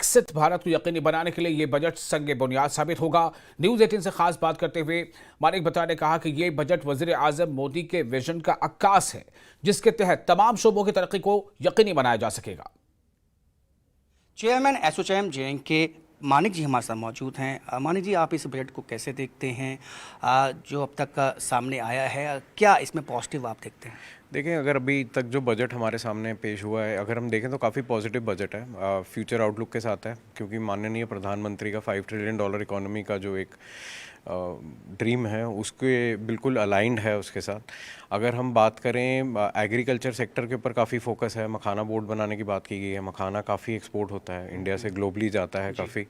विकसित भारत को यकीनी बनाने के लिए ये बजट संग बुनियाद साबित होगा। न्यूज 18 से खास बात करते हुए मानिक बत्रा ने कहा कि ये बजट वजीर आजम मोदी के विजन का अक्कास है, जिसके तहत तमाम शोबों की तरक्की को यकीनी बनाया जा सकेगा। चेयरमैन एसोचैम के मानिक जी हमारे साथ मौजूद हैं। मानिक जी, आप इस बजट को कैसे देखते हैं? जो अब तक का सामने आया है, क्या इसमें पॉजिटिव आप देखते हैं? देखें, अगर अभी तक जो बजट हमारे सामने पेश हुआ है, अगर हम देखें तो काफ़ी पॉजिटिव बजट है, फ्यूचर आउटलुक के साथ है, क्योंकि माननीय प्रधानमंत्री का $5 ट्रिलियन इकोनॉमी का जो एक ड्रीम है उसके बिल्कुल अलाइंड है उसके साथ। अगर हम बात करें एग्रीकल्चर सेक्टर के ऊपर काफ़ी फोकस है, मखाना बोर्ड बनाने की बात की गई है। मखाना काफ़ी एक्सपोर्ट होता है, इंडिया से ग्लोबली जाता है काफ़ी,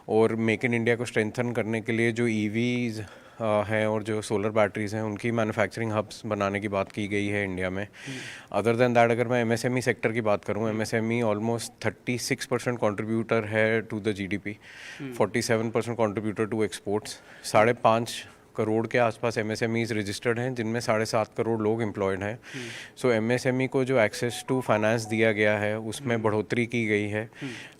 और मेक इन इंडिया को स्ट्रेंथन करने के लिए जो ईवीज़ हैं और जो सोलर बैटरीज़ हैं उनकी मैन्युफैक्चरिंग हब्स बनाने की बात की गई है इंडिया में। अदर देन दैट, अगर मैं एमएसएमई सेक्टर की बात करूं, एमएसएमई ऑलमोस्ट 36% कंट्रीब्यूटर है to the GDP, 47% contributor to exports. 5.5 crore के आसपास एमएसएमईज रजिस्टर्ड हैं, जिनमें 7.5 करोड़ लोग एम्प्लॉयड हैं। सो एमएसएमई को जो एक्सेस टू फाइनेंस दिया गया है उसमें बढ़ोतरी की गई है,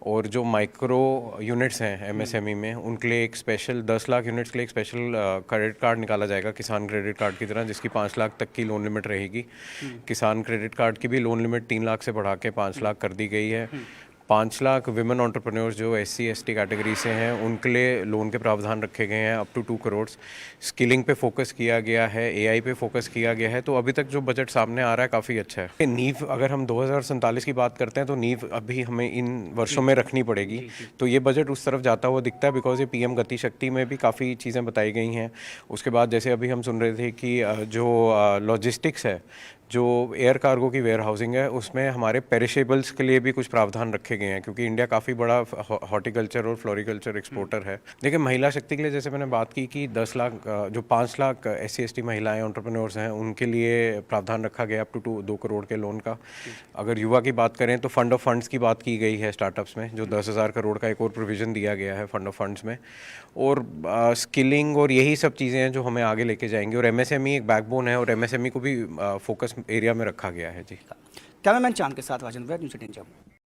और जो माइक्रो यूनिट्स हैं एमएसएमई में उनके लिए एक स्पेशल 10 लाख यूनिट्स के लिए एक स्पेशल क्रेडिट कार्ड निकाला जाएगा, किसान क्रेडिट कार्ड की तरह, जिसकी 5 लाख तक की लोन लिमिट रहेगी। किसान क्रेडिट कार्ड की भी लोन लिमिट 3 लाख से बढ़ा के 5 लाख कर दी गई है। 5 लाख विमेन एंटरप्रेन्योर्स जो SC/ST कैटेगरी से हैं उनके लिए लोन के प्रावधान रखे गए हैं, अप टू 2 करोड़। स्किलिंग पे फोकस किया गया है, AI पे फोकस किया गया है। तो अभी तक जो बजट सामने आ रहा है काफ़ी अच्छा है। नींव अगर हम 2047 की बात करते हैं तो नींव अभी हमें इन वर्षों में रखनी पड़ेगी। तो ये बजट उस तरफ जाता हुआ दिखता है, बिकॉज ये PM गति शक्ति में भी काफ़ी चीज़ें बताई गई हैं। उसके बाद जैसे अभी हम सुन रहे थे कि जो लॉजिस्टिक्स है, जो एयर कार्गो की वेयर हाउसिंग है, उसमें हमारे पेरिशेबल्स के लिए भी कुछ प्रावधान रखे गए हैं, क्योंकि इंडिया काफ़ी बड़ा हॉर्टिकल्चर और फ्लोरिकल्चर एक्सपोर्टर है। देखिए, महिला शक्ति के लिए जैसे मैंने बात की कि 10 लाख जो 5 लाख SC/ST महिलाएं एंटरप्रेन्योर्स हैं उनके लिए प्रावधान रखा गया अप टू 2 करोड़ के लोन का। अगर युवा की बात करें तो फंड ऑफ फंड्स की बात की गई है स्टार्टअप्स में, जो 10,000 करोड़ का एक और प्रोविज़न दिया गया है फंड ऑफ फंड्स में। और स्किलिंग और यही सब चीज़ें हैं जो हमें आगे लेके जाएंगी, और MSME एक बैकबोन है, और MSME को भी फोकस एरिया में रखा गया है। जी, कैमरामैन चांद के साथ राजेंद्र, न्यूज़ 18 जम्मू।